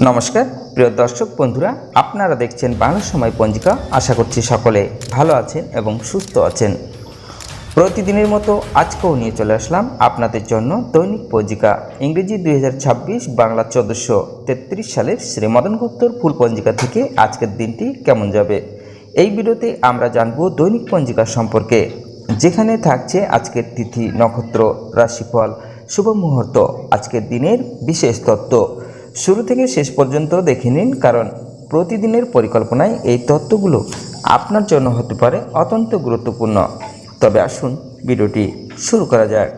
নমস্কার প্রিয় দর্শক বন্ধুরা, আপনারা দেখছেন বাংলা সময় পঞ্জিকা। আশা করছি সকলে ভালো আছেন এবং সুস্থ আছেন। প্রতিদিনের মতো আজকেও নিয়ে চলে আসলাম আপনাদের জন্য দৈনিক পঞ্জিকা ইংরেজি 2026, বাংলা 1433 সালের শ্রী মদন গুপ্তর ফুল পঞ্জিকা থেকে আজকের দিনটি কেমন যাবে। এই ভিডিওতে আমরা জানব দৈনিক পঞ্জিকা সম্পর্কে, যেখানে থাকছে আজকের তিথি, নক্ষত্র, রাশিফল, শুভ মুহূর্ত, আজকের দিনের বিশেষ তত্ত্ব। শুরু থেকে শেষ পর্যন্ত দেখে নিন, কারণ প্রতিদিনের পরিকল্পনায় এই তথ্যগুলো আপনার জন্য হতে পারে অত্যন্ত গুরুত্বপূর্ণ। তবে আসুন ভিডিওটি শুরু করা যাক।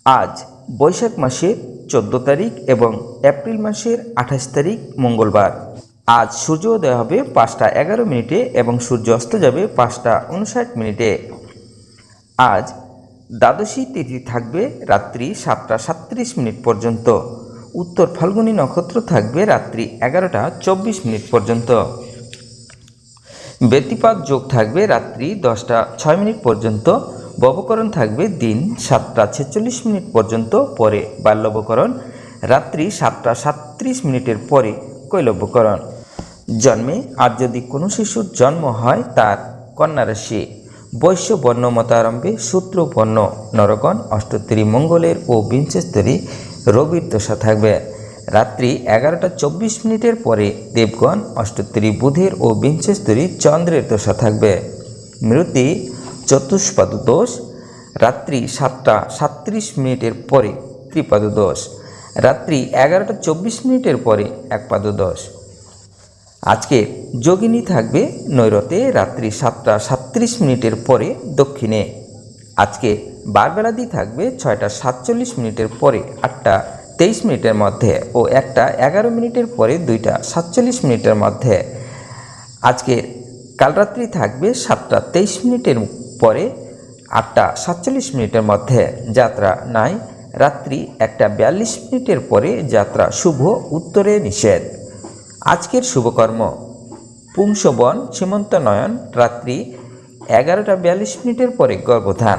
আজ বৈশাখ মাসের 14 তারিখ এবং এপ্রিল মাসের 28 তারিখ মঙ্গলবার। আজ সূর্যোদয় হবে 5টা 11 মিনিটে এবং সূর্য অস্ত যাবে 5টা 59 মিনিটে। আজ দ্বাদশী তিথি থাকবে রাত্রি 7টা 37 মিনিট পর্যন্ত। উত্তর ফাল্গুনী নক্ষত্র থাকবে রাত্রি 11টা 24 মিনিট পর্যন্ত। ব্যতিপাত যোগ থাকবে রাত্রি 10টা 6 মিনিট পর্যন্ত। ববকরণ থাকবে দিন 7টা 46 মিনিট পর্যন্ত, পরে বাল্যবকরণ রাত্রি 7টা 37 মিনিটের পরে কৈলব্যকরণ। জন্মে আর যদি কোনো শিশুর জন্ম হয় তার কন্যা রাশি। বৈশ্য বর্ণ মতারম্ভে সূত্র বর্ণ নরগণ, অষ্টোত্তরী মঙ্গলের ও বিংশস্তরী রবির দশা থাকবে। রাত্রি 11টা 24 মিনিটের পরে দেবগণ, অষ্টোত্তরী বুধের ও বিংশস্তরী চন্দ্রের দশা থাকবে। মৃতি চতুষ্পাদ দোষ রাত্রি 7টা 37 মিনিটের পরে ত্রিপাদ দোষ। রাত্রি 11টা 24 মিনিটের পরে একপাদ দোষ। আজকে যোগিনী থাকবে নৈরতে রাত্রি 7টা 37 মিনিটের পরে দক্ষিণে। আজকে বারবেলাদি থাকবে 6টা 47 মিনিটের পরে 8টা 23 মিনিটের মধ্যে ও 1টা 11 মিনিটের পরে 2টা 47 মিনিটের মধ্যে। আজকে কালরাত্রি থাকবে 7টা 23 মিনিটের পরে 8টা 47 মিনিটের মধ্যে। যাত্রা নাই। রাত্রি 1টা 42 মিনিটের পরে যাত্রা শুভ, উত্তরে নিষেধ। আজকের শুভকর্ম: পুংসবন সীমন্তনয়ন রাত্রি 11টা 42 মিনিটের পরে গর্ভধান।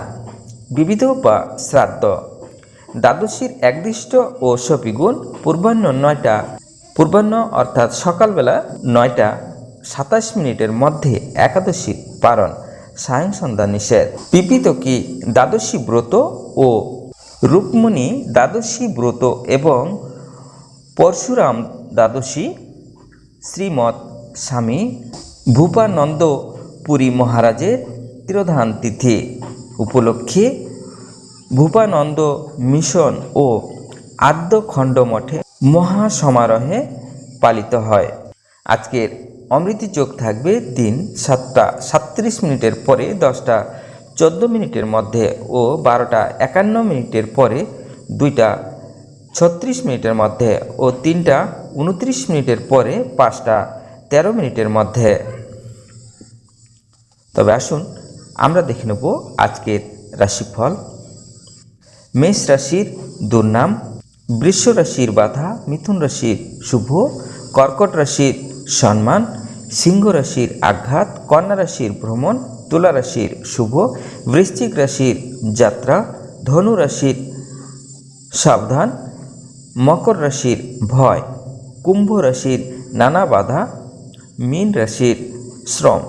বিবিধ বা শ্রাদ্ধ। দ্বাদশীর একদৃষ্ট ও শপিগুণ পূর্বাহ্ন অর্থাৎ সকালবেলা 9টা 27 মিনিটের মধ্যে একাদশী পারণ, সায়ং সন্ধ্যা নিষেধ। পিপিতকি দ্বাদশী ব্রত ও রুক্মিণী দ্বাদশী ব্রত এবং পরশুরাম দ্বাদশী শ্রীমৎ স্বামী ভূপানন্দ পুরী মহারাজের তিরোধান তিথি উপলক্ষে ভূপানন্দ মিশন ও আদ্যখণ্ড মঠে মহাসমারোহে পালিত হয়। আজকের অমৃতি যোগ থাকবে দিন 7টা 37 মিনিটের পরে 10টা 14 মিনিটের মধ্যে ও 12টা 51 মিনিটের পরে 2টা 36 মিনিটের মধ্যে ও 3টা 29 মিনিটের পরে 5টা 13 মিনিটের মধ্যে। তবে আসুন আমরা দেখে নেব আজকের রাশিফল। মেষ রাশির দুর্নাম, বৃষ রাশির বাধা, মিথুন রাশির শুভ, কর্কট রাশির সম্মান, সিংহ রাশির আঘাত, কন্যা রাশির ভ্রমণ, তুলা রাশির শুভ, বৃশ্চিক রাশির যাত্রা, ধনু রাশির সাবধান, মকর রাশির ভয়, কুম্ভ রাশির নানা বাধা, মীন রাশির শ্রম।